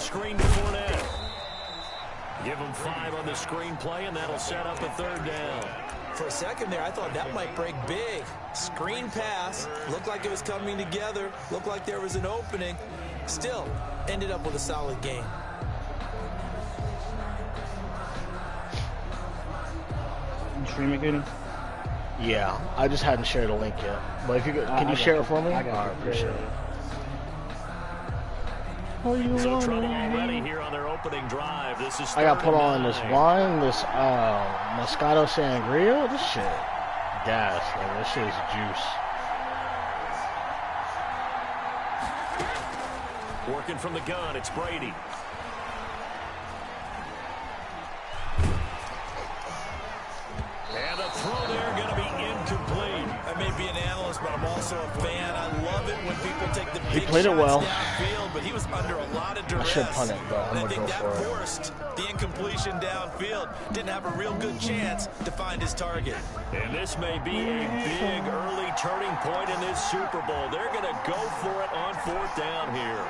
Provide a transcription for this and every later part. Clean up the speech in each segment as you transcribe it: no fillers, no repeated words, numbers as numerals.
screen to Fournette. Give him 5 on the screenplay, and that'll set up a 3rd down. For a second there, I thought that might break big. Screen pass. Looked like it was coming together. Looked like there was an opening. Still, ended up with a solid game. You stream it, Katie? Yeah, I just hadn't shared a link yet. But if you can you share it for me? I got it. Appreciate it. So trouble already here on their opening drive. This is I got put on this wine, this Moscato Sangria. This shit, gas. Like, this shit is juice. Working from the gun, it's Brady. And the throw there going to be incomplete. I may be an analyst, but I'm also a fan. I love it when people take the big played it well. downfield, but he was under a lot of duress. I should punt it, but I'm and I gonna think go that for it. forced the incompletion downfield. Didn't have a real good chance to find his target. And this may be a big early turning point in this Super Bowl. They're going to go for it on 4th down here.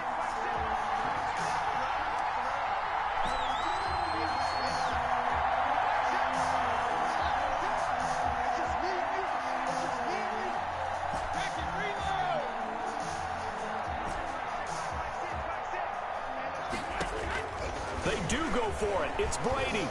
They do go for it. It's Brady.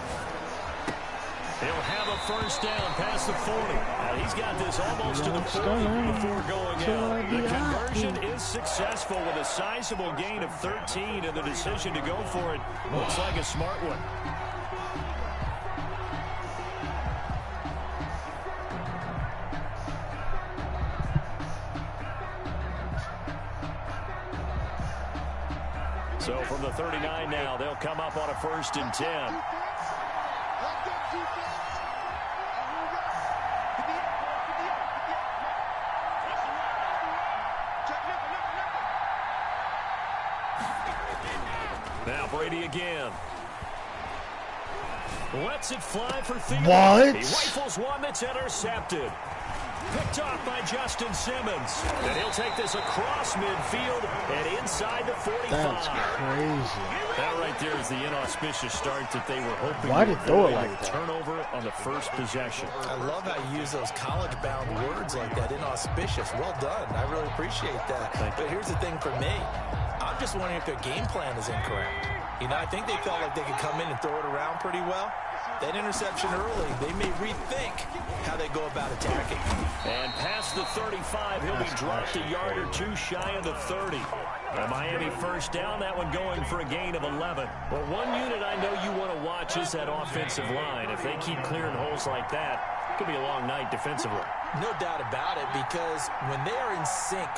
He'll have a 1st down past the 40. He's got this almost to the 40 before going out. The conversion is successful with a sizable gain of 13, and the decision to go for it looks like a smart one. So from the 39 now, they'll come up on a 1st and 10. Now Brady again. Lets it fly for Thielen. What? He rifles one that's intercepted. Picked off by Justin Simmons. And he'll take this across midfield and inside the 45. That's crazy. That right there is the inauspicious start that they were hoping. Why did they throw it like that? Turnover on the 1st possession. I love how you use those college-bound words like that, inauspicious. Well done. I really appreciate that. But here's the thing for me. I'm just wondering if their game plan is incorrect. You know, I think they felt like they could come in and throw it around pretty well. That interception early, they may rethink how they go about attacking. And past the 35, he'll be dropped a yard or 2 shy of the 30. A Miami 1st down, that one going for a gain of 11. Well, one unit I know you want to watch is that offensive line. If they keep clearing holes like that, it could be a long night defensively. No doubt about it, because when they are in sync,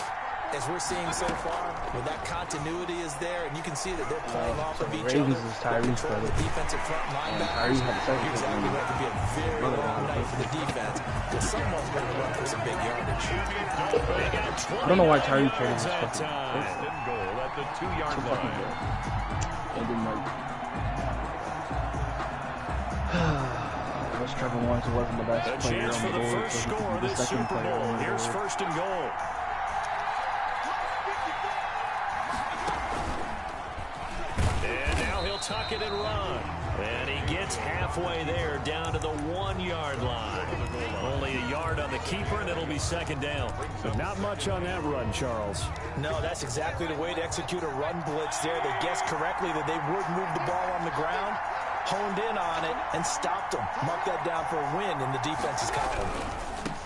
as we're seeing so far, when that continuity is there, and you can see that they're playing off of each other. Control the defensive front linebackers. You're exactly right. It could be a very long night for the defense, because someone's going to run for some big yardage. I don't know why Tyree played this fucking goal at the 2-yard line. Trevor Lawrence wasn't the best player on the board. A chance for the first score of this Super Bowl. Here's 1st and goal. Tuck it and run. And he gets halfway there down to the 1-yard line. Only a yard on the keeper, and it'll be 2nd down. But not much on that run, Charles. No, that's exactly the way to execute a run blitz there. They guessed correctly that they would move the ball on the ground, honed in on it, and stopped them. Mark that down for a win in the defense's column.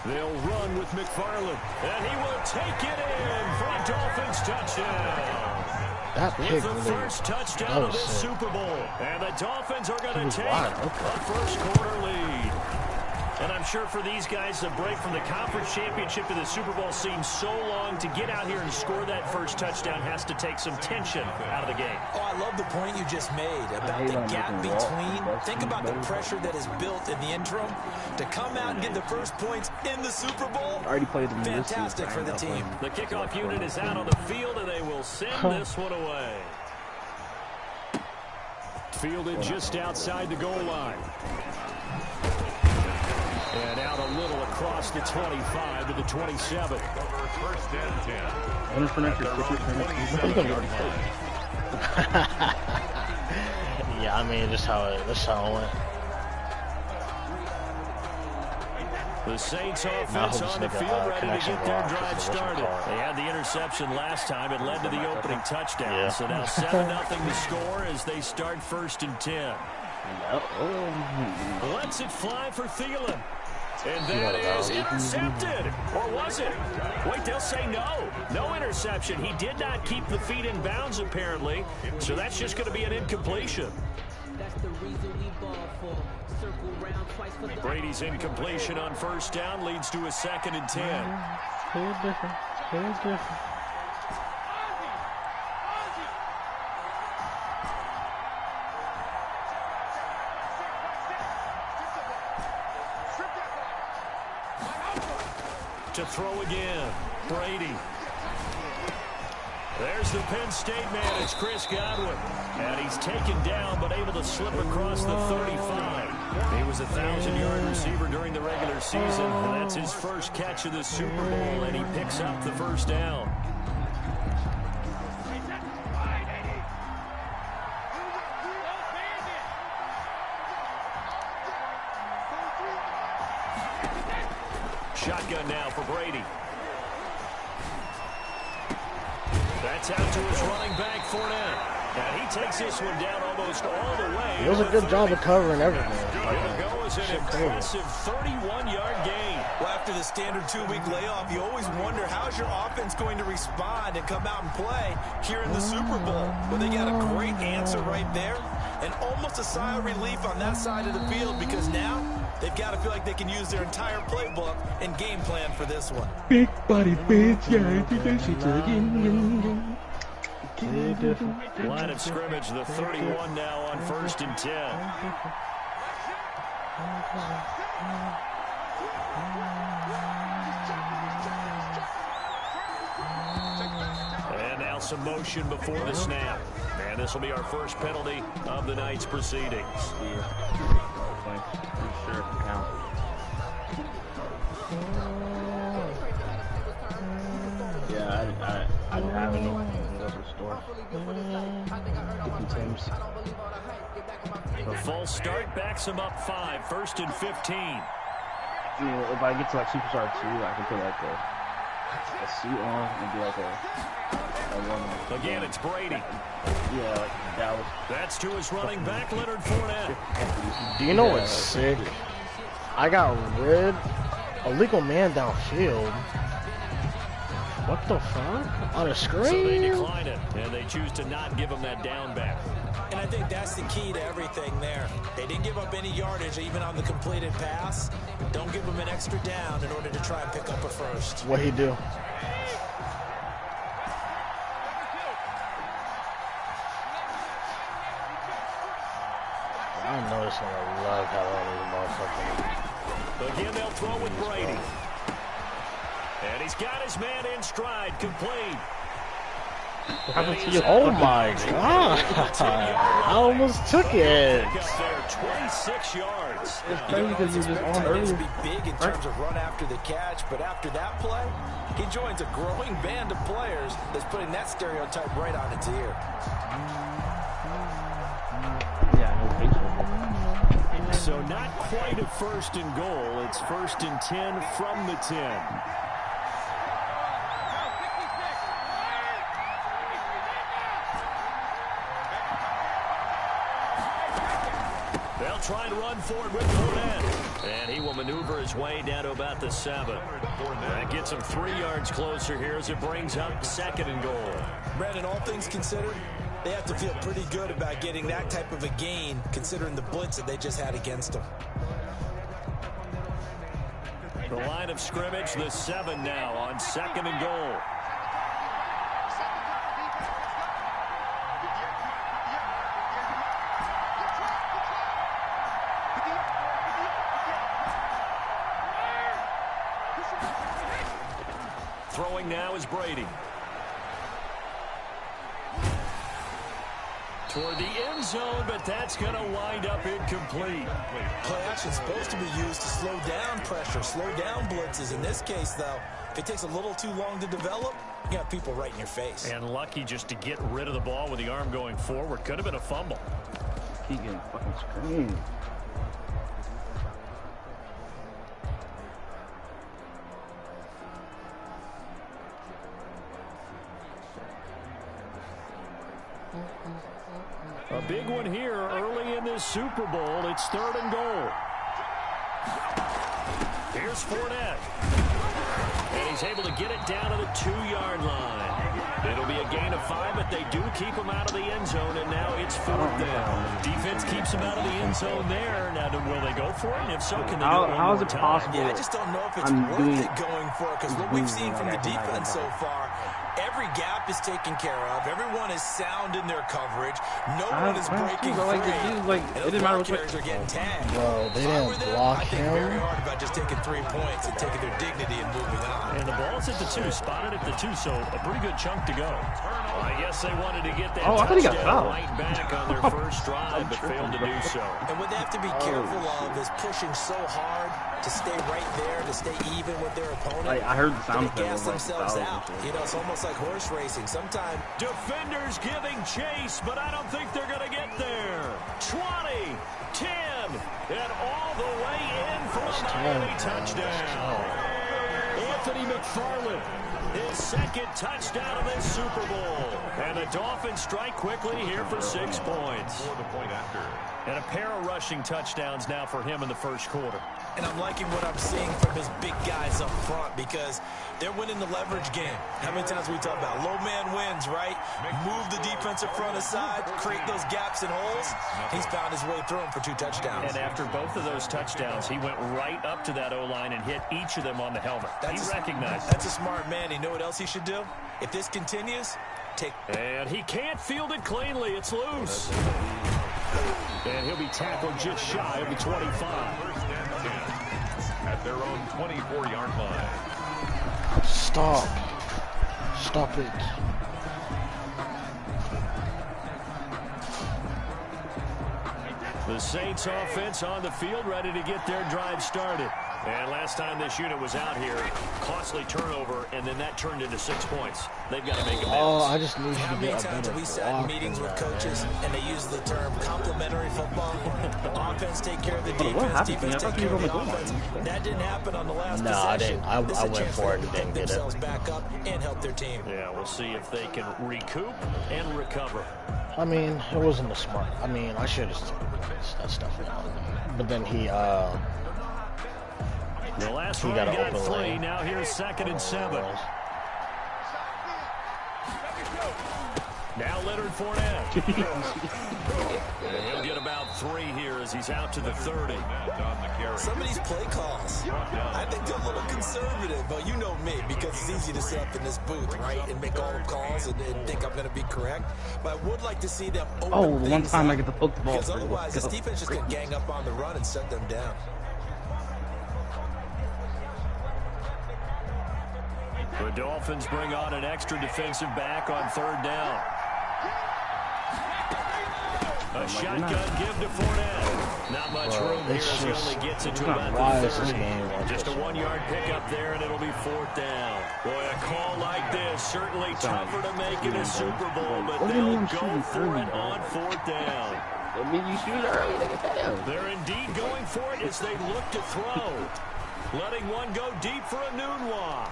They'll run with McFarland, and he will take it in for a Dolphins touchdown. That pick with the first touchdown of this Super Bowl. And the Dolphins are going to take a 1st quarter lead. And I'm sure for these guys, the break from the conference championship to the Super Bowl seems so long. To get out here and score that first touchdown has to take some tension out of the game. Oh, I love the point you just made about the gap between. Think about the pressure that is built in the interim. To come out and get the first points in the Super Bowl, fantastic for the team. The kickoff unit is out on the field, and they will send this one away. Fielded just outside the goal line. And out a little across the 25 to the 27. 1st and 10. Yeah, I mean, that's how it went. The Saints offense on the field, ready to get their drive started. They had the interception last time. It led to the opening touchdown. Yeah. So now 7-0 to score as they start 1st and 10. Lets it fly for Thielen. And that is intercepted. Or was it? Wait, they'll say no. No interception. He did not keep the feet in bounds, apparently. So that's just going to be an incompletion. That's the reason we ball for. Circle round twice for the Brady's incompletion on 1st down leads to a 2nd and 10. Very different. Very different. To throw again, Brady. There's the Penn State man. It's Chris Godwin. And he's taken down, but able to slip across the 35. He was a 1,000-yard receiver during the regular season, and that's his first catch of the Super Bowl, and he picks up the 1st down. Shotgun now for Brady. That's out to his running back, Fournette. And he takes this one down almost all the way. It was a good job of covering everything. It'll go as an impressive 31-yard gain. Well, after the standard 2-week layoff, you always wonder how's your offense going to respond and come out and play here in the Super Bowl. Well, they got a great answer right there, and almost a sigh of relief on that side of the field because now they've got to feel like they can use their entire playbook and game plan for this one. Big body bitch, Line of scrimmage, the 31 now on 1st and 10. And now some motion before the snap. And this will be our first penalty of the night's proceedings. Yeah, I didn't have any. Go to the store. The false start backs him up 5, 1st and 15. Yeah, if I get to like Superstar 2, I can put like a suit on and be like a woman. Again, it's Brady. Yeah, like Dallas. That's to his running back, Leonard Fournette. Do you know what's sick? I got rid illegal man downfield. What the fuck? On a screen? So they decline it, and they choose to not give him that down back. And I think that's the key to everything there. They didn't give up any yardage, even on the completed pass. Don't give them an extra down in order to try and pick up a first. What'd he do? I know it's gonna love how all these motherfuckers. Again, they'll throw with Brady. And he's got his man in stride, complete. Oh my god! I almost took it. 26 yards. It's crazy because he was just on earlier. Be big in terms of run after the catch, but after that play, he joins a growing band of players that's putting that stereotype right on its ear. So not quite a 1st and goal. It's 1st and 10 from the 10. They'll try and run forward with Fournette. And he will maneuver his way down to about the 7. That gets him 3 yards closer here as it brings up 2nd and goal. Brandon, all things considered, they have to feel pretty good about getting that type of a gain, considering the blitz that they just had against them. The line of scrimmage, the 7 now on 2nd and goal. Throwing now is Brady. Toward the end zone, but that's going to wind up incomplete. Play action is supposed to be used to slow down pressure, slow down blitzes. In this case, though, if it takes a little too long to develop, you got people right in your face. And lucky just to get rid of the ball with the arm going forward. Could have been a fumble. keep getting fucking screamed. A big one here early in this Super Bowl. It's 3rd and goal. Here's Fournette. And he's able to get it down to the 2-yard line. It'll be a gain of 5, but they do keep him out of the end zone, and now it's 4th down. Defense keeps him out of the end zone there. Now, will they go for it? And if so, can they do it how is it possible? Yeah, I just don't know if it's worth it going for it, because what we've seen from the defense so far, every gap is taken care of. Everyone is sound in their coverage. No one is breaking free. It didn't matter what players are getting tagged. Bro, they didn't block him. I think very hard about just taking 3 points and taking their dignity and moving on. And the ball's at the 2, spotted at the 2, so a pretty good chunk to go. Well, I guess they wanted to get that touchdown right back on their first drive, but failed to do so. And what they have to be careful of is pushing so hard to stay right there, to stay even with their opponent. I heard the sound they gas themselves out. You know, it's almost like horse racing. Sometimes defenders giving chase, but I don't think they're going to get there. 20, 10, and all the way in for a Miami touchdown. Anthony McFarland, his 2nd touchdown of this Super Bowl. And the Dolphins strike quickly here for 6 points. And a pair of rushing touchdowns now for him in the first quarter. And I'm liking what I'm seeing from his big guys up front, because they're winning the leverage game. How many times we talk about low man wins, right? Move the defensive front aside, create those gaps and holes. He's found his way through them for 2 touchdowns. And after both of those touchdowns, he went right up to that O-line and hit each of them on the helmet. He recognized it. That's a smart man. You know what else he should do? If this continues, take... And he can't field it cleanly. It's loose. And he'll be tackled just shy of the 25. At their own 24-yard line. Stop. Stop it. The Saints offense on the field, ready to get their drive started. And last time this unit was out here, costly turnover, and then that turned into 6 points. They've got to make amends. Oh, I just need you to How many get a times better we sat in meetings with coaches and they use the term complementary football? Offense take care of the defense, defense take care of the offense. That didn't happen on the last possession. I didn't. I went for it and didn't get it. Themselves back up and help their team. Yeah, we'll see if they can recoup and recover. I mean, it wasn't a smart. I mean, I should have that stuff out. But then he the last he run got got open 3. lane. Now here's 2nd and 7. Now Leonard Fournette. And he'll get about 3 here as he's out to the 30. Some of these play calls, I think they're a little conservative, but you know me, because it's easy to sit up in this booth, right, and make all the calls and think I'm going to be correct. But I would like to see them open the one time I get the football. Because otherwise, this defense just going to gang up on the run and shut them down. The Dolphins bring on an extra defensive back on 3rd down. A shotgun give to Fournette. Not much room here as he only gets it to about the 30. Just a 1-yard pickup there, and it'll be 4th down. Boy, a call like this, certainly tougher to make in a Super Bowl, but they'll go for it on 4th down. I mean, you shoot early. They're indeed going for it as they look to throw. Letting one go deep for a Nunwa.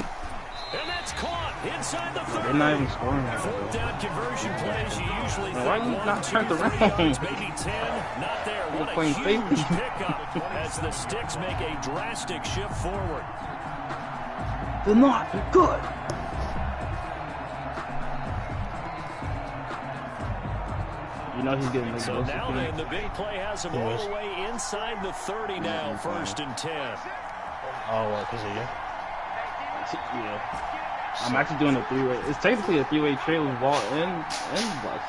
And that's caught inside the 30. They're not even scoring that. 4th down conversion plays. You usually Why think you not 1, 2, turned 3 around? yards, maybe 10. Not there. What a playing huge safety. pickup as the Sticks make a drastic shift forward. They're not. They're good. You know he's getting So now then, the big play has him all the way inside the 30 now. 1st and 10. Oh, well, because of you. Yeah. I'm actually doing a 3-way. It's technically a 3-way trade with ball and bus.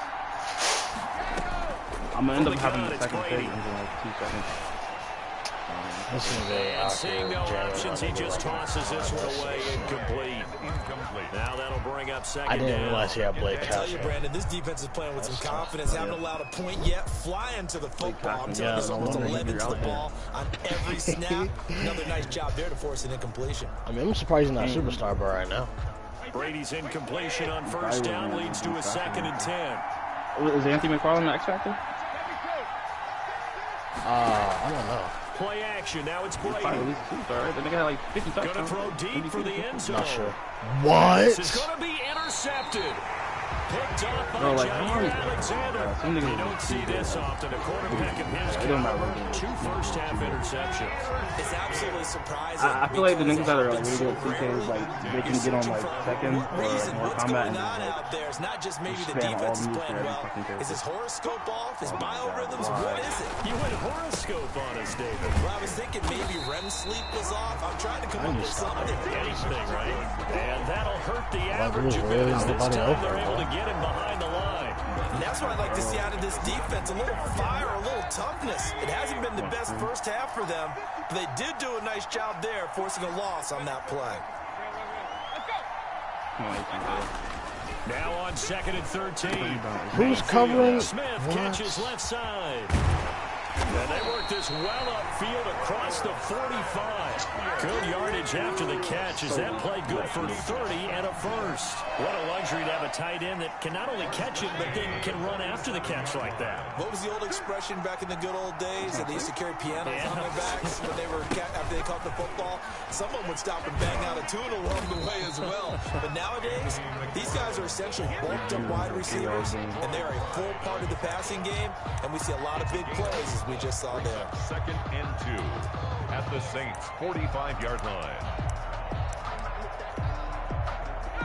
I'm gonna end up having the second pick in like 2 seconds. This is a Seeing no options, he just tosses this one away, incomplete. Now that'll bring up 2nd down. I didn't realize he had Blake I tell you, Castro. Brandon, this defense is playing with some confidence. Haven't allowed a point yet. Flying to the football. I'm telling you, it's almost 11 to the ball on every snap. Another nice job there to force an incompletion. I mean, I'm surprised he's not a superstar, but right now. Brady's incompletion on 1st down leads to a 2nd and 10. Is Anthony McFarland the X Factor? I don't know. Play action. Now it's Brady. Probably at least a superstar, right? The nigga had like 50 touchdowns. Going to throw deep for the end zone. Not sure. What? This is going to be intercepted. Picked up by Jair Alexander. You don't see this often. A quarterback of his caliber, 2 first-half interceptions. It's absolutely surprising. I feel like the niggas that are like really good at PKs, like they can get on like second or like more combat and out there is not just maybe the spam all defense is moves playing for every well. fucking character. Is his horoscope off? His biorhythms? What is it? You went horoscope on us, David. Well, I was thinking maybe REM sleep was off. I'm trying to come up with something. Anything, right? And that'll hurt the average really of it. This nobody time open, they're able to get him behind the line. And that's what I'd like to see out of this defense. A little fire, a little toughness. It hasn't been the best first half for them, but they did do a nice job there, forcing a loss on that play. Now on 2nd and 13. Who's covering? Smith catches left side. And they work this well upfield across the 45. Good yardage after the catch. Is that play good for 30 and a first? What a luxury to have a tight end that can not only catch it, but then can run after the catch like that. What was the old expression back in the good old days that they used to carry pianos on their backs when they were after they caught the football? Someone would stop and bang out a tune along the way as well. But nowadays, these guys are essentially bulked up wide receivers, and they are a full part of the passing game, and we see a lot of big plays as we just saw there. 2nd and 2 at the Saints' 45-yard line.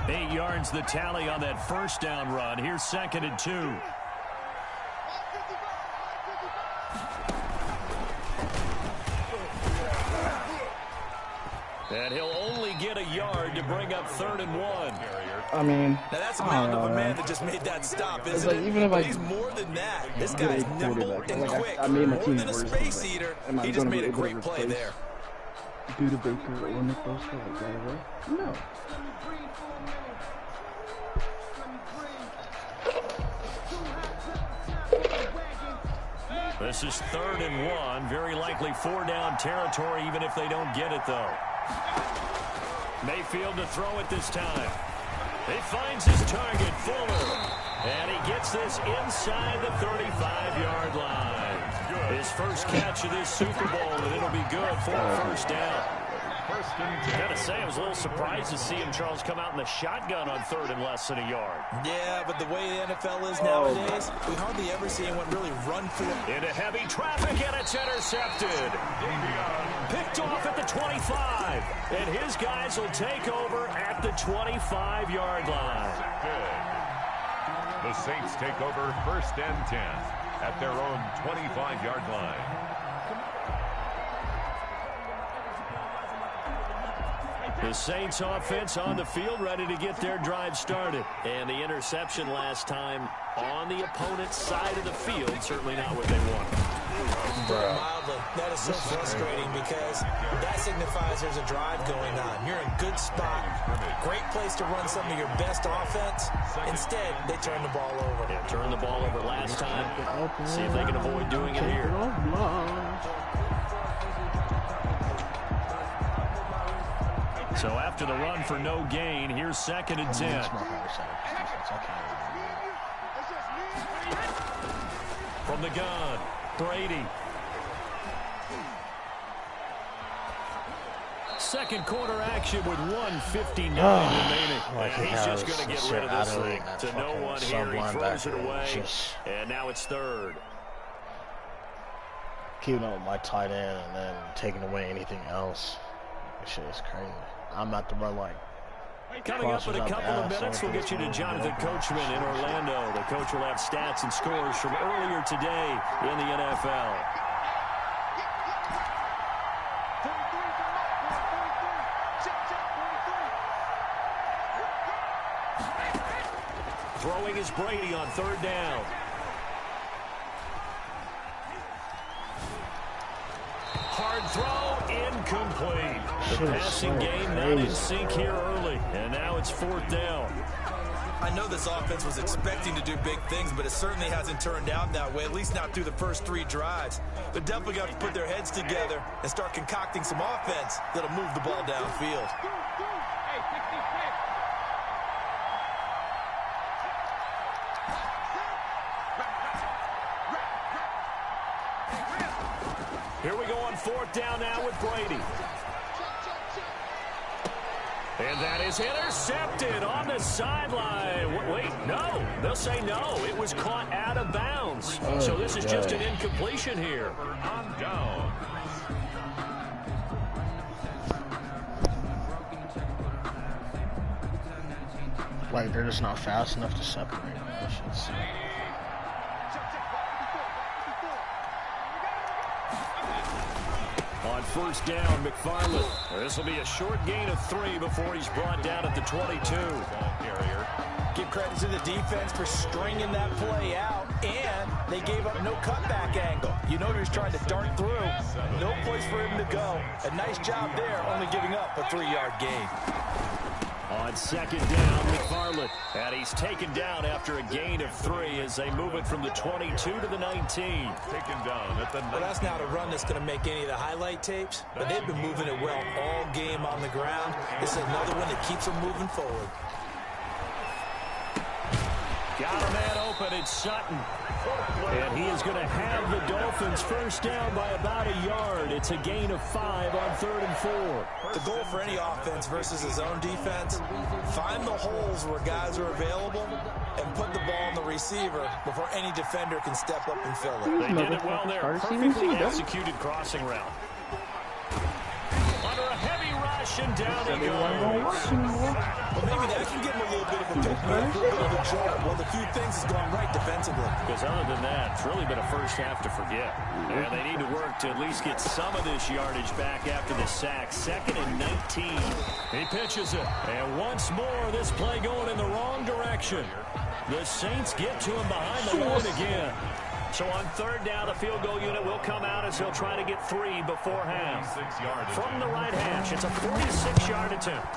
8 yards the tally on that first down run. Here's 2nd and 2. And he'll only get a yard to bring up 3rd and 1. I mean, now that's a man of a man that just made that stop, isn't like, it? even if But he's more than that. This guy's nimble and quick. I made my More team than a worse, space like, eater, am I he just gonna made be a able to great play replace there. Buda Baker or Nick Bosa like right away? No. This is 3rd and 1. Very likely 4-down territory, even if they don't get it, though. Mayfield to throw it this time. He finds his target, Fuller. And he gets this inside the 35-yard line. His first catch of this Super Bowl, and it'll be good for a first down. Gotta say, I was a little surprised to see him, Charles, come out in the shotgun on 3rd and less than a yard. Yeah, but the way the NFL is nowadays, we hardly ever see anyone really run for it. Into heavy traffic, and it's intercepted. Picked off at the 25. And his guys will take over at the 25-yard line. The Saints take over 1st and 10 at their own 25-yard line. The Saints offense on the field, ready to get their drive started. And the interception last time on the opponent's side of the field, certainly not what they wanted. Mildly. That is so frustrating because that signifies there's a drive going on. You're in a good spot. Great place to run some of your best offense. Instead, they turn the ball over. Yeah, turned the ball over last time. See if they can avoid doing it here. So after the run for no gain, here's 2nd and 10. From the gun, Brady. Second quarter action with 1:59 remaining. And he's just going to get rid of this thing. To no one here, he throws it away. And now it's 3rd. Keeping up with my tight end and then taking away anything else. This shit is crazy. I'm about to run like coming up in a couple of minutes, we'll get you to Jonathan Coachman in Orlando. The coach will have stats and scores from earlier today in the NFL. Throwing is Brady on 3rd down. Hard throw, incomplete. The passing game not in sync here early, and now it's 4th down. I know this offense was expecting to do big things, but it certainly hasn't turned out that way, at least not through the first 3 drives. They're definitely got to put their heads together and start concocting some offense that'll move the ball downfield. Here we go on 4th down now with Brady. And that is intercepted on the sideline. Wait, no. They'll say no. It was caught out of bounds. So this is just an incompletion here. On down. Like, they're just not fast enough to separate. That shit's sick. On 1st down, McFarland. This will be a short gain of 3 before he's brought down at the 22. Give credit to the defense for stringing that play out, and they gave up no cutback angle. You know he was trying to dart through. No place for him to go. A nice job there, only giving up a 3-yard gain. On 2nd down, McFarland. And he's taken down after a gain of 3 as they move it from the 22 to the 19. Taken down at the 19. Well, that's not a run that's going to make any of the highlight tapes, but they've been moving it well all game on the ground. This is another one that keeps them moving forward. Got a man open. It's Sutton. And he is going to have the Dolphins 1st down by about a yard. It's a gain of 5 on 3rd and 4. The goal for any offense versus his own defense, find the holes where guys are available and put the ball on the receiver before any defender can step up and fill it. They did it well there. Perfectly executed crossing route. Under a heavy rush, and down he goes. Well, maybe that can give him a little bit of a pick, a little bit of a jolt. Well, the few things has gone right defensively. Because other than that, it's really been a first half to forget. And they need to work to at least get some of this yardage back after the sack. 2nd and 19. He pitches it. And once more, this play going in the wrong direction. The Saints get to him behind the line again. So on 3rd down, the field goal unit will come out as he'll try to get 3 before half. From the right hash, it's a 46-yard attempt.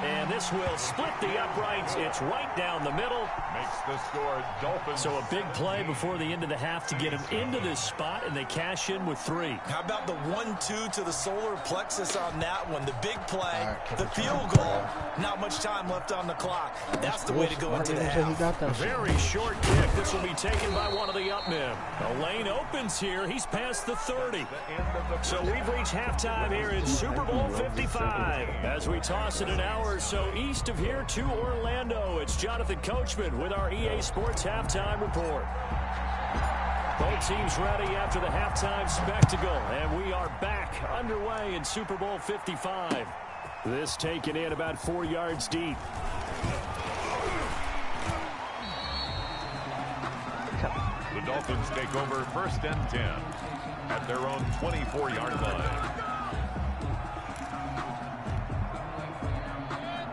And this will split the uprights. It's right down the middle. Makes the score Dolphins. So a big play before the end of the half to get him into this spot, and they cash in with 3. How about the 1-2 to the solar plexus on that one? The big play, the field goal. Not much time left on the clock. That's the way to go into the half. Very short kick. This will be taken by one of the up men. The lane opens here. He's past the 30. So we've reached halftime here in Super Bowl 55. As we toss it an hour or so east of here to Orlando, it's Jonathan Coachman with our EA Sports Halftime Report. Both teams ready after the halftime spectacle, and we are back underway in Super Bowl 55. This taken in about 4 yards deep. The Dolphins take over 1st and 10 at their own 24-yard line.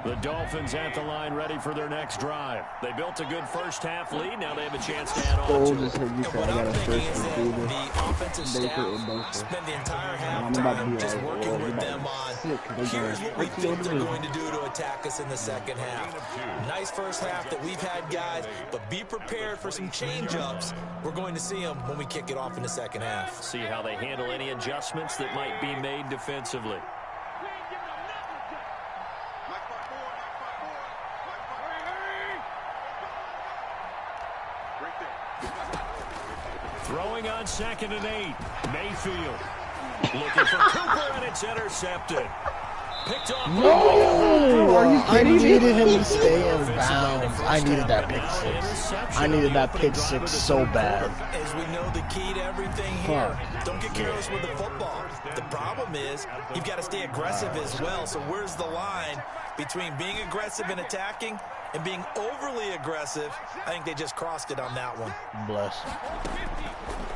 The Dolphins at the line ready for their next drive. They built a good first half lead. Now they have a chance to add on to it. And what I'm thinking is that the offensive staff spend the entire halftime just working with them on here's what we think they're going to do to attack us in the second half. Nice first half that we've had, guys, but be prepared for some change-ups. We're going to see them when we kick it off in the second half. See how they handle any adjustments that might be made defensively. Throwing on 2nd and 8. Mayfield looking for Cooper, and it's intercepted. Picked off. No! Are you kidding me? I needed him to stay in bounds. I needed that pick 6. I needed that pick 6 so bad. As we know, the key to everything here, don't get careless with the football. The problem is you've got to stay aggressive as well. So where's the line between being aggressive and attacking and being overly aggressive? I think they just crossed it on that one. Bless.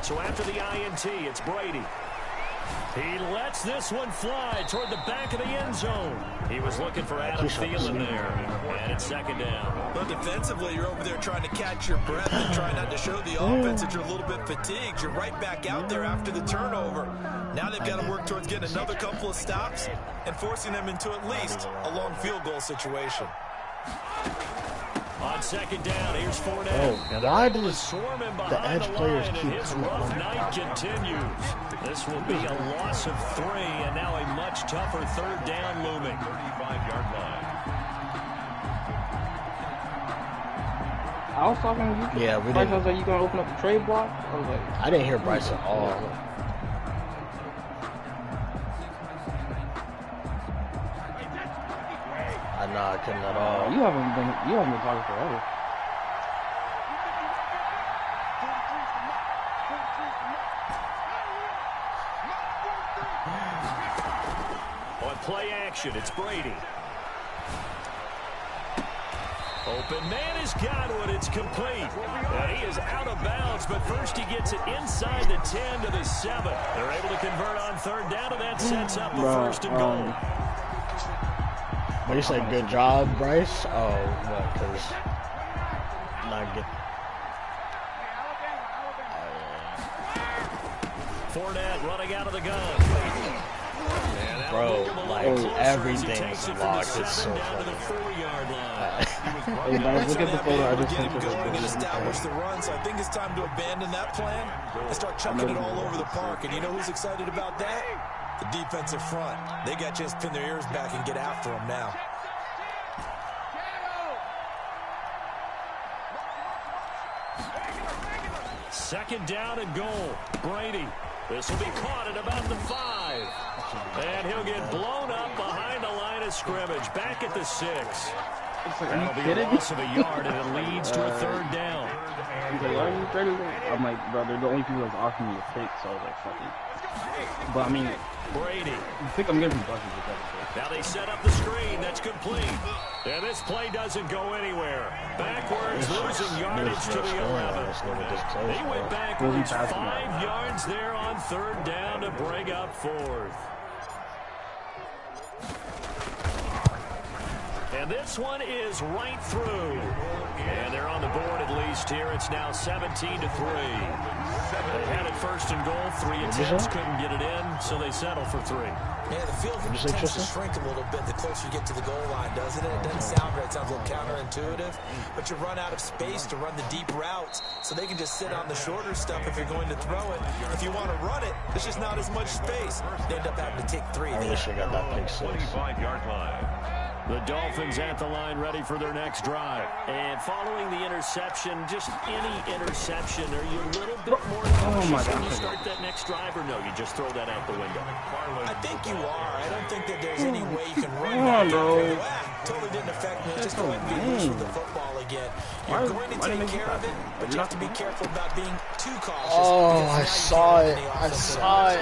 So after the INT, it's Brady. He lets this one fly toward the back of the end zone. He was looking for Adam Thielen there. And it's 2nd down. But defensively, you're over there trying to catch your breath and try not to show the offense that you're a little bit fatigued. You're right back out there after the turnover. Now they've got to work towards getting another couple of stops and forcing them into at least a long field goal situation. On 2nd down, here's Fournette. Why does the edge players keep his rough night continues. This will be a loss of 3, and now a much tougher 3rd down looming. 35-yard line. I was talking to you. Yeah, we Bryce didn't. was like, you gonna open up the trade block? I was like, I didn't hear Bryce at all. I couldn't at all. you haven't been talking forever. On play action, it's Brady. Open man has got one. It's complete. And he is out of bounds, but first he gets it inside the 10 to the 7. They're able to convert on third down, and that sets up a first and goal. What you say? Good job, Bryce? Oh, what? Because not good. Fournette running out of the gun. Bro, like everything's locked. It's so funny. Hey, guys, look at the photo I just sent you. Going and establish the run, so I think it's time to abandon that plan and start chucking it all over the park. And you know who's excited about that? The defensive front. They got to just pin their ears back and get after them now. Second down and goal. Brady. This will be caught at about the 5. And he'll get blown up behind the line of scrimmage. Back at the 6. That'll be a loss of a yard, and it leads to a third down. He's like, why are you trading? I'm like, bro, they're the only people that's offering me a pick, so I was like, fuck it. But I mean, Brady. I think I'm getting some buses with that. Now they set up the screen. That's complete. And this play doesn't go anywhere. Backwards, losing yardage to the 11. He went backwards 5 yards there on third down to bring up fourth. And this one is right through. And they're on the board at least here. It's now 17-3. They had it first and goal. 3 attempts, couldn't get it in, so they settle for 3. Yeah, the field tends to shrink a little bit the closer you get to the goal line, doesn't it? It doesn't sound right. It sounds a little counterintuitive. But you run out of space to run the deep routes, so they can just sit on the shorter stuff if you're going to throw it. If you want to run it, there's just not as much space. They end up having to take 3 there. I wish I got that pick 6. 25-yard line. The Dolphins at the line ready for their next drive. And following the interception, just any interception, are you a little bit more cautious when you start that next drive, or no, you just throw that out the window? I think you are. I don't think that there's any way you can run back and go, totally didn't affect me. Just go ahead and be loose with the football again. You're going to take care of it, but you have to be careful about being too cautious. Oh, I saw it. I saw it.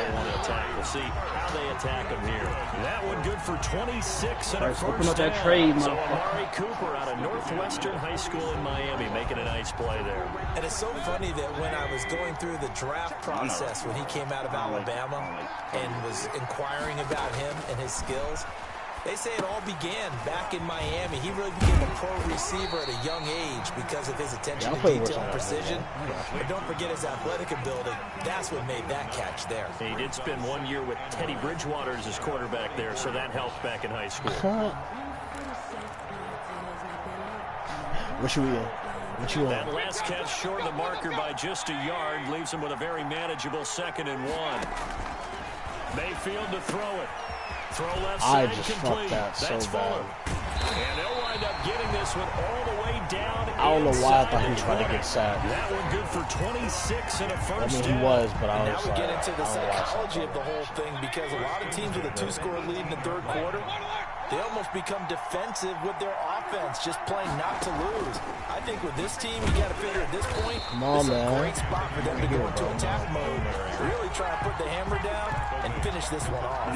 We'll see how they attack him here. That one good for 26 and a first that trade, so Amari Cooper out of Northwestern High School in Miami making a nice play there. And it's so funny that when I was going through the draft process when he came out of Alabama and was inquiring about him and his skills, they say it all began back in Miami. He really became a pro receiver at a young age because of his attention to detail and precision. But don't forget his athletic ability. That's what made that catch there. He did spend 1 year with Teddy Bridgewater as his quarterback there, so that helped back in high school. What you in? What you on? That last catch short of the marker by just a yard leaves him with a very manageable 2nd and 1. Mayfield to throw it. Throw left side, I just complete. fucked that That's so Fuller. bad. And they'll wind up getting this one all the way down. I don't know why I thought he was trying to get sacked. That one good for 26 and a first he was, but I was now we get into the psychology of the whole thing because a lot of teams with a 2-score lead in the third quarter, they almost become defensive with their offense, just playing not to lose. I think with this team, you got to figure at this point, this is a great spot for them to go into attack mode, really try to put the hammer down and finish this one off.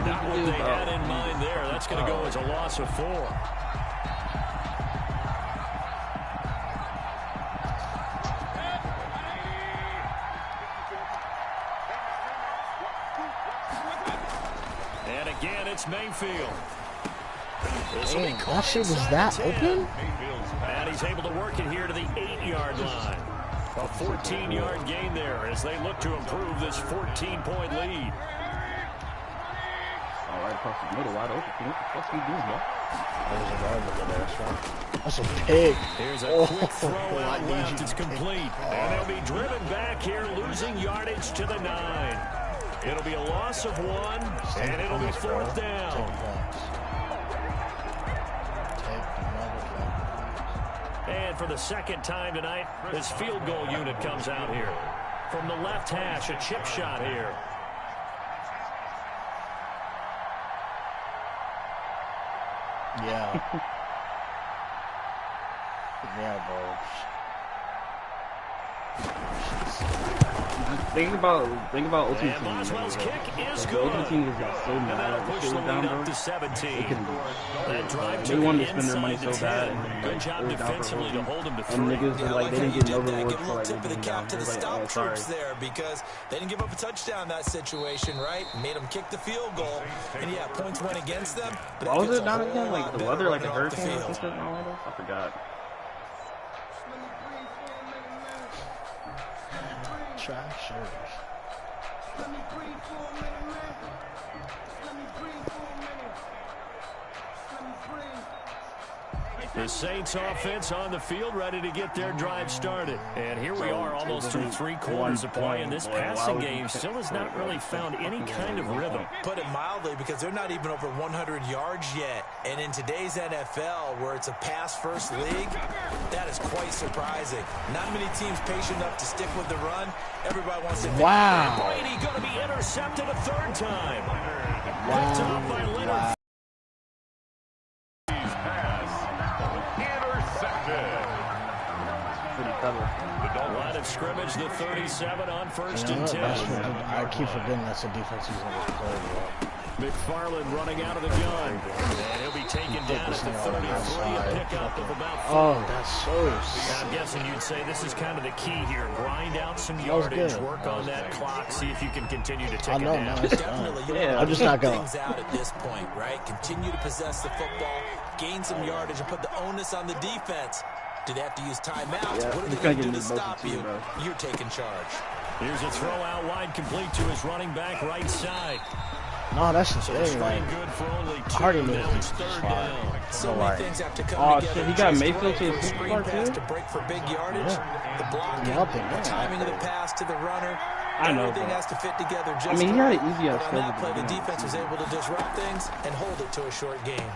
Not what they had in mind there. That's going to go as a loss of 4. And again, it's Mayfield. Dang, that shit was that open? And he's able to work it here to the 8-yard line. A 14-yard gain there as they look to improve this 14-point lead. All right, across the middle, wide open. What the fuck's he doing, bro? That's a pig. Here's a quick throw out left. It's complete. And they'll be driven back here, losing yardage to the 9. It'll be a loss of 1, and it'll be 4th down. And for the second time tonight. This field goal unit comes out here. From the left hash, a chip shot here. Yeah. Yeah, bro. Think about Ultimate And Team. Boswell's kick is The good. Ultimate Team just got so And mad that'll at the push shit the was down, lead bro. up to 17. That drive They took wanted it to spend their money inside so the bad. 10. Good job defensively to hold them to 3. And niggas was like, they didn't get no reward Give a for little like tip of the being down. cap to It the was like, stop oh, sorry. troops there because they didn't give up a touchdown in that situation, right? Made them kick the field goal. And yeah, points went against them. But What was feels it down a whole again? Like lot the better weather, like a running off the hurricane or field. something? I forgot. Trash service. The Saints offense on the field, ready to get their drive started. And here we are, almost through 3 quarters of play, and this passing game still has not really found any kind of rhythm. Put it mildly, because they're not even over 100 yards yet. And in today's NFL, where it's a pass-first league, that is quite surprising. Not many teams patient enough to stick with the run. Everybody wants to... Wow. Brady going to be intercepted a 3rd time. Picked up by Leonard. Wow. Line of scrimmage, the 37 on 1st and 10. I keep forgetting that's the defense he's going to play. McFarland running out of the gun. And he'll be taken down at the 33, a pickup of about 4. Oh, that's so Now, sick. I'm guessing you'd say this is kind of the key here. Grind out some yardage, good. work on that clock, see if you can continue to take I it know, down. man. It's Definitely. You Yeah, want I'm to just not keep gonna- things out at this point, right? Continue to possess the football, gain some yardage, and put the onus on the defense. Do they have to use timeouts? Yeah, What are he's they going to gonna do to get both stop the you? team, bro. You're taking charge. Here's a throw out wide, complete to his running back right side. No, that's the So thing. it's Like, good for only 2. I already knew Now it's this was 3rd fine. down. So No many way. things have to come Oh, together. shit, he got Just Mayfield right to his for a super screen far, pass too? to break for big yardage. The blocking, Yeah, I'll take the that. timing of the pass to the runner. I know, Everything bro. has to fit together just I mean, he had right. an easy ass But on that schedule play, to the begin with. defense was able to disrupt things and hold it to a short game.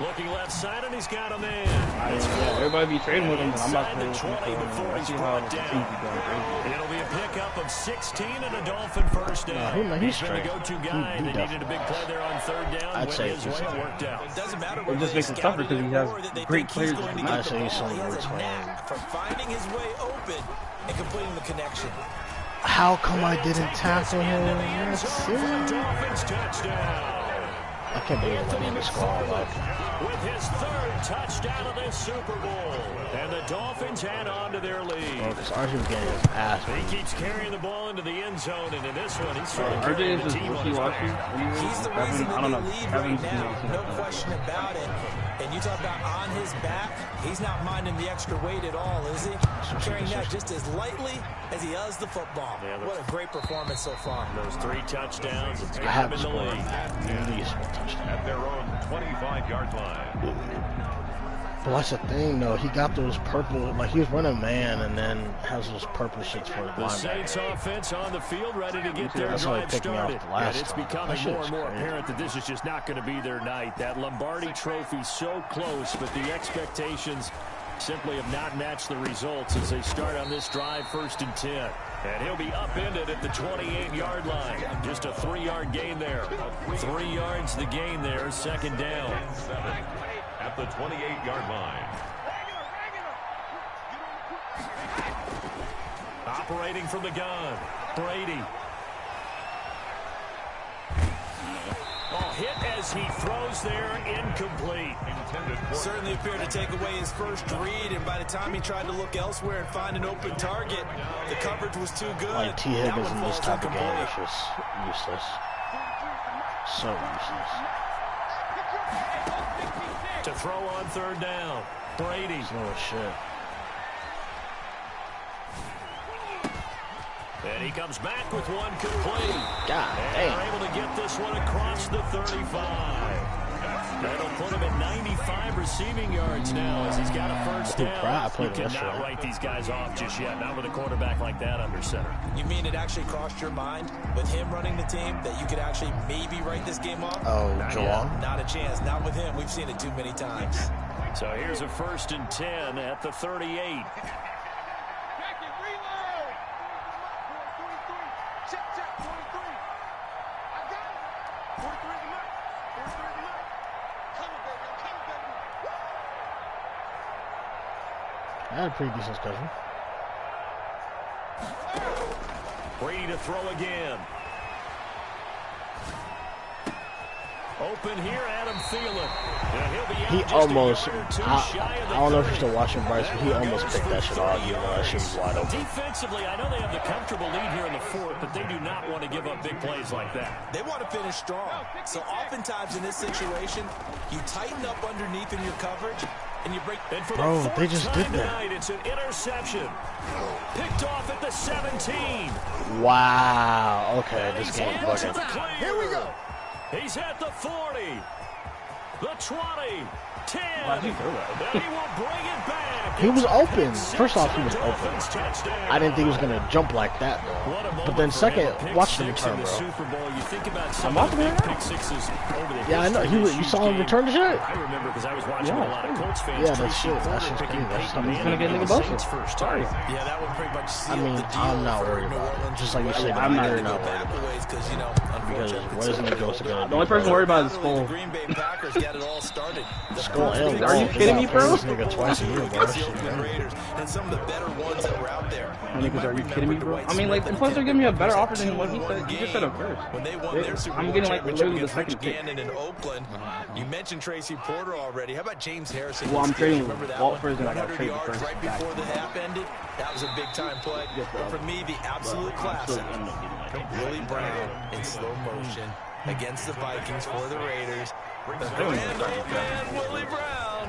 Looking left side, and he's got a man. Yeah, everybody be trading with him, but I'm not Inside playing the with him. 20 before I he's see how brought the teams down. be going crazy. It'll be a pickup of 16 and a Dolphin first down. he's He's been the straight. go-to guy. He They needed a big play there on 3rd down. I'd Went say his he's way, straight. worked out. It doesn't matter It whether just they makes it tougher scouted because it he has or that they great think he's players going to to get I'd the say he's ball. on He has the a way. knack for finding his way open and completing the connection. how come I didn't Take this tackle into him? the end That's zone for a sick. Dolphins touchdown. I can't believe I'm in the squad. Like, With his 3rd touchdown of this Super Bowl. And the Dolphins add on to their lead. bro, because RJ was getting his ass He beat. keeps carrying the ball into the end zone, and in this one, he's sort of RJ carrying is the just team on wishy his washy. back. He's the reason I that don't they know. lead Kevin's right now. seen No it. question about it. And you talk about on his back, he's not minding the extra weight at all, is he? Carrying that just as lightly as he does the football. Yeah, what a great performance so far. Those 3 touchdowns, it's I got have him to in the score lead. at least one touchdown. At their own 25-yard line. But that's the thing, though. He got those purple, like he was running man, and then has those purple shits for the The Saints linebacker. offense on the field, ready to get their That's why he drive picked me off started. the last And it's time. becoming That shit more was and more crazy. apparent that this is just not going to be their night. That Lombardi Trophy so close, but the expectations simply have not matched the results as they start on this drive, 1st and 10. And he'll be upended at the 28-yard line. Just a 3-yard gain there. 3 yards the gain there, 2nd down. At the 28-yard line. Operating from the gun, Brady. Oh, hit as he throws there, incomplete. Certainly appeared to take away his first read, and by the time he tried to look elsewhere and find an open target, the coverage was too good. Like T. That Higgins one in this falls type of game incomplete. is just useless. So useless. To throw on 3rd down, Brady. Slow as shit. And he comes back with one complete. God And damn. they're able to get this one across the 35. That'll put him at 95 receiving yards now as he's got a 1st down. You cannot write these guys off just yet, not with a quarterback like that under center. You mean it actually crossed your mind with him running the team that you could actually maybe write this game off? Oh, Not Joel? yet. Not a chance. Not with him. We've seen it too many times. So here's a 1st and 10 at the 38. I had a pretty decent schedule. Brady to throw again. Open here, Adam Thielen. He almost, I don't know if you're still watching Bryce, but he almost picked that shit off, even though that shit was wide open. Defensively, I know they have the comfortable lead here in the 4th, but they do not want to give up big plays like that. They want to finish strong. So oftentimes in this situation, you tighten up underneath in your coverage, and you break. And for Bro, the they just did that. tonight, it's an interception. Picked off at the 17. Wow. Okay, this game's bugging. Here we go. He's at the 40, the 20, 10, and he will bring it back. He was open. First off, he was open. I didn't think he was going to jump like that, though. But then second, watch the return, bro. I'm watching it. Yeah, I know. You saw him return the shit? I remember because I was watching a lot of Colts fans. Yeah, that shit's cute. That's something He's going to get nigga Bosa. Sorry. Yeah, that would pretty much seal I mean, the deal. I'm not worried about it. Just like you said, I'm not you're worried not about worried about it. Because, you know, Because what is Nick Bosa going to do? The only person worried about is Skull. The Green Bay Packers got it all started. Skull L. Are you kidding me, bro? This nigga twice a year, bro. That shit, man. Raiders and some of the better ones that were out there. Niggas, are you kidding me, bro? I mean, like, and plus they're giving me a better offer than what he said. He just said it first. When they won their Super Bowl I'm getting like literally the against second Rich pick. Gannon in Oakland. You mentioned Tracy Porter already. How about James Harrison? Well, I'm trading Remember that Walt one? first and I got 100 traded yards first right back. before the half ended. That was a big time play. But for me, the absolute classic, Willie Brown in slow motion against the Vikings for the Raiders. The grand old man, Willie Brown,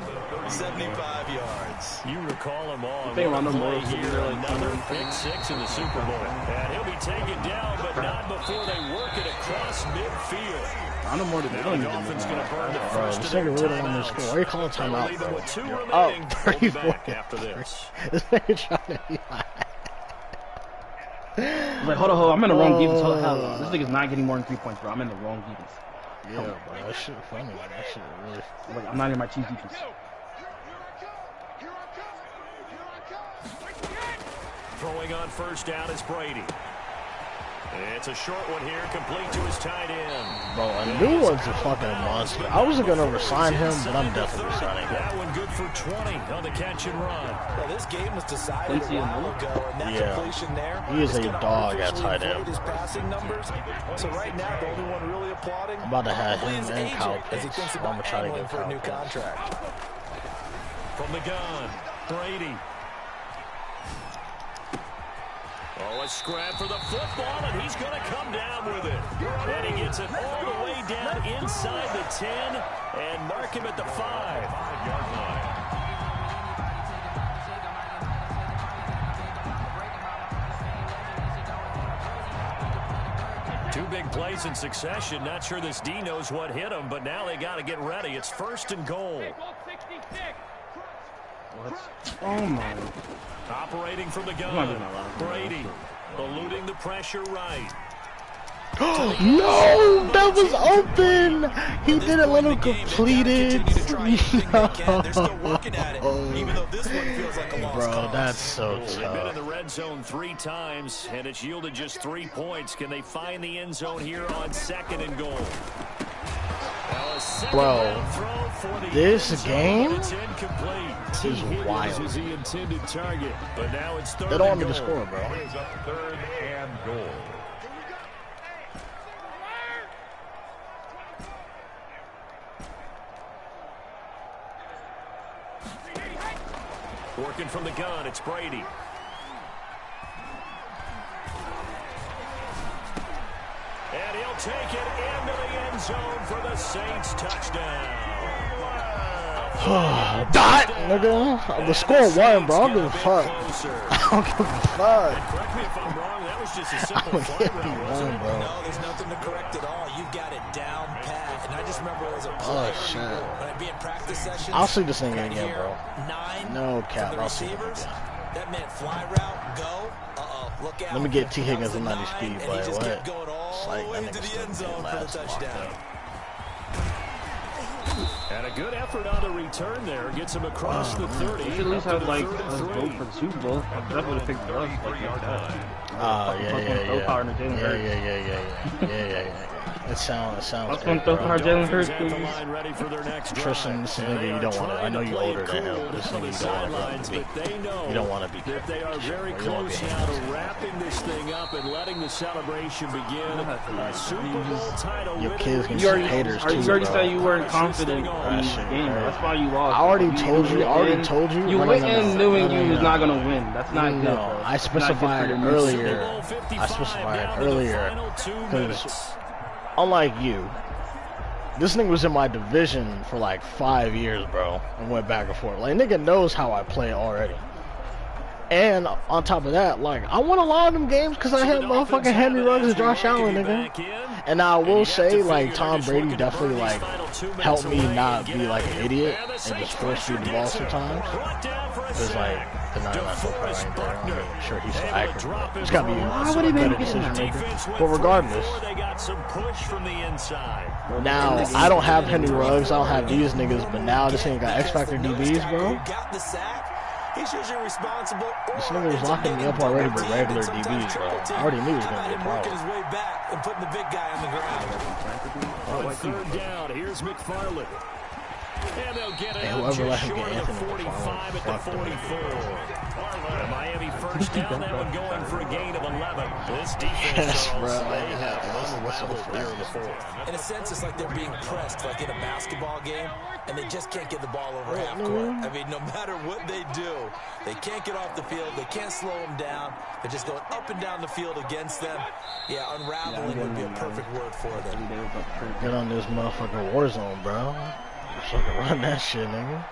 75 yards. You recall him on think Rondo play Morris will be here, there. another pick 6 in the Super Bowl. And he'll be taken down, but not before they work it across midfield. I know more than they don't The even Dolphins know. going to burn the Bro, first this of their nigga really on this timeouts. score. Why are you calling timeout, Leave them bro? with 2 Oh, remaining. 30 We'll be back points. after this. This nigga trying to be like... I was like, hold on, I'm in the wrong defense. Hold on. This nigga's not getting more than 3 points, bro. I'm in the wrong defense. Yeah, bro, that shit funny. That shit really... Like, I'm not in my Chiefs defense. Throwing on first down is Brady. It's a short one here, complete to his tight end. Bro, a new one's a fucking monster. I wasn't gonna resign him, but I'm definitely resigning him. That one good for 20 on the catch and run. Well, this game was decided a while ago, and that Yeah. completion there He is is a gonna dog at officially tight end. inflate his passing numbers. So right now, the only one really applauding I'm about to have probably him his and agent Kyle as he Pitts. thinks I'm gonna about try to angling get for a Kyle new Pitts. contract. From the gun, Brady. Oh, a scrap for the football, and he's going to come down with it. And he gets it all the way down inside the 10 and mark him at the 5-yard line. Two big plays in succession. Not sure this D knows what hit him, but now they got to get ready. It's 1st and goal. Oh my. Operating from the gun. Brady eluding the pressure right. No, that was open. He didn't let him complete it. They're still working at it, even though this one feels like a lost Bro, cause. that's so They've been in tough. the red zone 3 times, and it's yielded just 3 points. Can they find the end zone here on 2nd and goal? Now a second Bro, down throw for the this end zone, game but it's incomplete. is Higgins wild. is the intended target, but now it's 3rd They don't want and me to goal. score, bro. It is a 3rd and goal. Working from the gun, it's Brady. And he'll take it into the end zone for the Saints touchdown. Dot, nigga. The score won, bro. I don't give a fuck. I don't give a fuck. Correct me if I'm wrong, that was just a simple I'm fly gonna route, wasn't it? bro. No, there's nothing to correct at all. You've got it down pat. And I just remember as a player, Oh, shit. when I'd be in practice sessions, I'll see this thing I'd again, hear bro. 9 No from cap, the I'll see it receivers. again. That meant fly route, go. Look out. Let me get T. That Higgins was at the 90 9, speed, and he but just what? kept going all It's like the way that to nigga the still end zone for the last locked touchdown. up. And a good effort on the return there. Gets him across the 30. You should at least have, like, a vote for the Super Bowl. I would have picked us like that. Yeah. It sounds. Let's go throw hard Jalen Hurts, please. Tristan, this nigga, you don't want to. I know you're older than him, but this nigga, you don't want to be. That they are very close now to wrapping this thing up and letting the celebration begin. A Super Bowl title. Your kids can be haters too. You already said you weren't confident in the game. That's why you lost. I already told you. You went in knowing you was not gonna win. That's not good. No, I specified earlier. Because unlike you, this nigga was in my division for like 5 years, bro, and went back and forth. Like, nigga knows how I play already. And on top of that, like, I won a lot of them games because I had motherfucking Henry Ruggs and Josh Allen, nigga. And now I will say, like, Tom Brady definitely, like, helped me not be, like, an idiot and just force feed the ball sometimes. Because, like, the 9-9 probably ain't there. I'm sure he's still accurate. It's got to be a better decision maker. But regardless, now, I don't have Henry Ruggs, I don't have these niggas, but now this ain't got X-Factor DBs, bro. This nigga was locking me up already with regular DBs, bro. I already knew it was going to be a problem. Third down, here's McFarland. And they'll get it out just short of the 45 at the 44. The Miami first down, that one going for a gain of 11. This defense, they have unraveled here in the fourth. In a sense, it's like they're being pressed, like in a basketball game, and they just can't get the ball over half court. I mean, no matter what they do, they can't get off the field. They can't slow them down. They're just going up and down the field against them. Yeah, unraveling would be a perfect word for them. Get on this motherfucking war zone, bro. Fucking run that shit, nigga.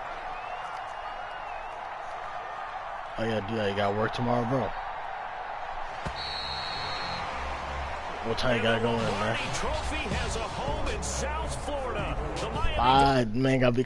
Oh yeah, do that. You got work tomorrow, bro. What time you gotta go in, man? Trophy has a home in South Florida. Man, gotta be